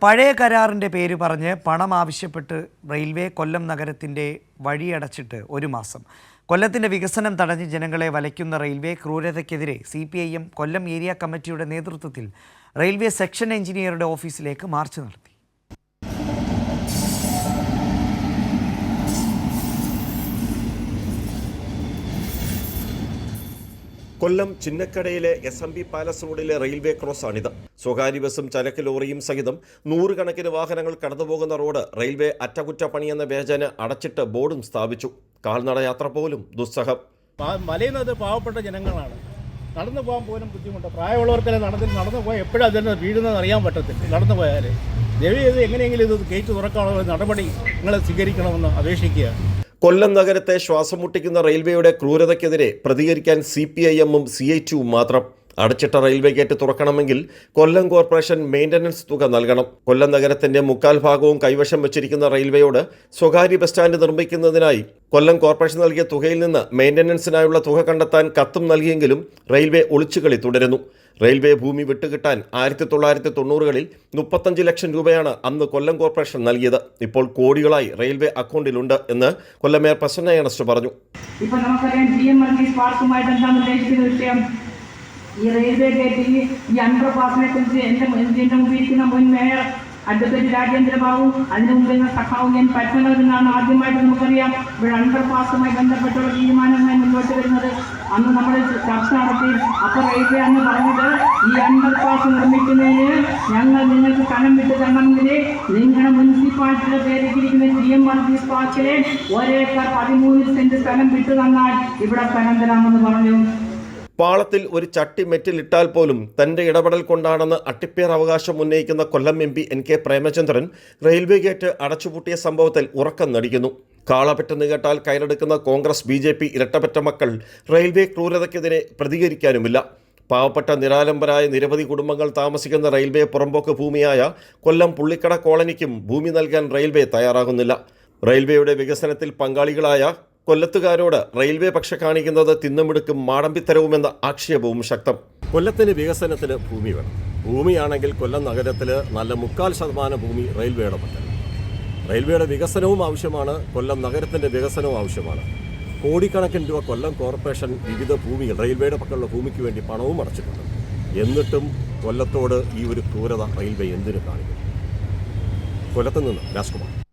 പഴയ കരാറിൻ്റെ പേര് പറഞ്ഞ് പണം ആവശ്യപ്പെട്ട് റെയിൽവേ കൊല്ലം നഗരത്തിൻ്റെ വഴിയടച്ചിട്ട് ഒരു മാസം. കൊല്ലത്തിൻ്റെ വികസനം തടഞ്ഞ് ജനങ്ങളെ വലയ്ക്കുന്ന റെയിൽവേ ക്രൂരതയ്ക്കെതിരെ CPIM കൊല്ലം ഏരിയ കമ്മിറ്റിയുടെ നേതൃത്വത്തിൽ റെയിൽവേ സെക്ഷൻ എഞ്ചിനീയറുടെ ഓഫീസിലേക്ക് മാർച്ച് നടത്തി. കൊല്ലം ചിന്നക്കടയിലെ SMB പാലസ് റോഡിലെ റെയിൽവേ ക്രോസാണിത്. സ്വകാര്യ ബസും ചരക്ക് ലോറിയും സഹിതം നൂറുകണക്കിന് വാഹനങ്ങൾ കടന്നുപോകുന്ന റോഡ് റെയിൽവേ അറ്റകുറ്റപ്പണിയെന്ന വ്യാജേന അടച്ചിട്ട് ബോർഡും സ്ഥാപിച്ചു. കാൽനട യാത്ര പോലും ദുസ്സഹം. മലയുന്നത് പാവപ്പെട്ട ജനങ്ങളാണ്. നടന്നു പോകാൻ പോലും ബുദ്ധിമുട്ട്. പ്രായമുള്ളവർക്കെല്ലാം നടന്നു പോയാൽ എപ്പോഴും അതിന് വീഴുന്നത് അറിയാൻ പറ്റത്തില്ല. നടന്നു പോയാൽ ദയവ് ചെയ്ത് എങ്ങനെയെങ്കിലും ഇത് ഗേറ്റ് തുറക്കാനുള്ള നടപടി നിങ്ങൾ സ്വീകരിക്കണമെന്ന് അപേക്ഷിക്കുക. കൊല്ലം നഗരത്തെ ശ്വാസം മുട്ടിക്കുന്ന റെയിൽവേയുടെ ക്രൂരതയ്ക്കെതിരെ പ്രതികരിക്കാൻ CPIM-ഉം CIT-യും മാത്രം. അടച്ചിട്ട റെയിൽവേ ഗേറ്റ് തുറക്കണമെങ്കിൽ കൊല്ലം കോർപ്പറേഷൻ മെയിൻ്റനൻസ് തുക നൽകണം. കൊല്ലം നഗരത്തിന്റെ മുക്കാൽ ഭാഗവും കൈവശം വെച്ചിരിക്കുന്ന റെയിൽവേയോട് സ്വകാര്യ ബസ് സ്റ്റാൻഡ് നിർമ്മിക്കുന്നതിനായി കൊല്ലം കോർപ്പറേഷൻ നൽകിയ തുകയിൽ നിന്ന് മെയിൻ്റനൻസിനായുള്ള തുക കണ്ടെത്താൻ കത്തും നൽകിയെങ്കിലും റെയിൽവേ ഒളിച്ചുകളി തുടരുന്നു. റെയിൽവേ ഭൂമി വിട്ടുകിട്ടാൻ 1990-കളിൽ 35 ലക്ഷം രൂപയാണ് അന്ന് കൊല്ലം കോർപ്പറേഷൻ നൽകിയത്. ഇപ്പോൾ കോടികളായി റെയിൽവേ അക്കൗണ്ടിലുണ്ട് എന്ന് കൊല്ലം മേയർ പ്രസന്ന ഏണസ്റ്റ് പറഞ്ഞു. ഇപ്പോൾ നമുക്കറിയാം GMRT പാർക്കുമായി ബന്ധമുള്ള വിഷയം. ഈ റെയിൽവേ ഗേറ്റിൽ ഈ അണ്ടർ പാസിനെ കുറിച്ച് എൻ്റെ മുമ്പിരിക്കുന്ന മുൻ മേയർ അഡ്വക്കേറ്റ് രാജേന്ദ്ര ബാബു, അതിനു മുമ്പ് സഖാവ് ഞാൻ പറ്റുന്നതെന്നാണ് ആദ്യമായിട്ട് നമുക്കറിയാം. ഇവിടെ അണ്ടർ പാസുമായി ബന്ധപ്പെട്ടുള്ള തീരുമാനമായി മുന്നോട്ട് വരുന്നത്. അന്ന് നമ്മൾ ചർച്ച നടത്തി. അപ്പോൾ റെയിൽവേ അന്ന് പറഞ്ഞത് ഈ അണ്ടർ പാസ് നിർമ്മിക്കുന്നതിന് ഞങ്ങൾ നിങ്ങൾക്ക് സ്ഥലം വിട്ട് തരണമെങ്കിൽ നിങ്ങളുടെ മുനിസിപ്പാലിറ്റിയുടെ പേരിട്ടിരിക്കുന്ന GMRT പാർക്കിലെ 1 ഏക്കർ 13 സെന്റ് സ്ഥലം വിട്ടു തന്നാൽ ഇവിടെ സ്ഥലം തരാമെന്ന് പറഞ്ഞു. പാളത്തിൽ ഒരു ചട്ടി മെറ്റിലിട്ടാൽ പോലും തന്റെ ഇടപെടൽ കൊണ്ടാണെന്ന് അട്ടിപ്പേർ അവകാശം ഉന്നയിക്കുന്ന Kollam MP NK Premachandran railway gate അടച്ചുപൂട്ടിയ സംഭവത്തിൽ ഉറക്കം നടിക്കുന്നു. കാളപെട്ടെന്ന് കേട്ടാൽ കയ്യിലെടുക്കുന്ന കോൺഗ്രസ് BJP ഇരട്ടപ്പറ്റ മക്കൾ റെയിൽവേ ക്രൂരതയ്ക്കെതിരെ പ്രതികരിക്കാനുമില്ല. പാവപ്പെട്ട നിരാലംബരായ നിരവധി കുടുംബങ്ങൾ താമസിക്കുന്ന റെയിൽവേ പുറമ്പോക്ക് ഭൂമിയായ കൊല്ലം പുള്ളിക്കട കോളനിക്കും ഭൂമി നൽകാൻ റെയിൽവേ തയ്യാറാകുന്നില്ല. റെയിൽവേയുടെ വികസനത്തിൽ പങ്കാളികളായ കൊല്ലത്തുകാരോട് റെയിൽവേ പക്ഷ കാണിക്കുന്നത് തിന്നുമിടുക്കും മാടമ്പിത്തരവുമെന്ന ആക്ഷേപവും ശക്തം. കൊല്ലത്തിന് വികസനത്തിന് ഭൂമി വേണം. ഭൂമിയാണെങ്കിൽ കൊല്ലം നഗരത്തിൽ നല്ല 3/4% ഭൂമി റെയിൽവേയുടെ പക്കൽ. റെയിൽവേയുടെ വികസനവും ആവശ്യമാണ്, കൊല്ലം നഗരത്തിൻ്റെ വികസനവും ആവശ്യമാണ്. കോടിക്കണക്കിന് രൂപ കൊല്ലം കോർപ്പറേഷൻ വിവിധ ഭൂമികൾ റെയിൽവേയുടെ പക്കലുള്ള ഭൂമിക്ക് വേണ്ടി പണവും അടച്ചിട്ടുണ്ട്. എന്നിട്ടും കൊല്ലത്തോട് ഈ ഒരു ക്രൂരത റെയിൽവേ എന്തിനു കാണിക്കും? കൊല്ലത്ത് നിന്ന് രാജ്കുമാർ.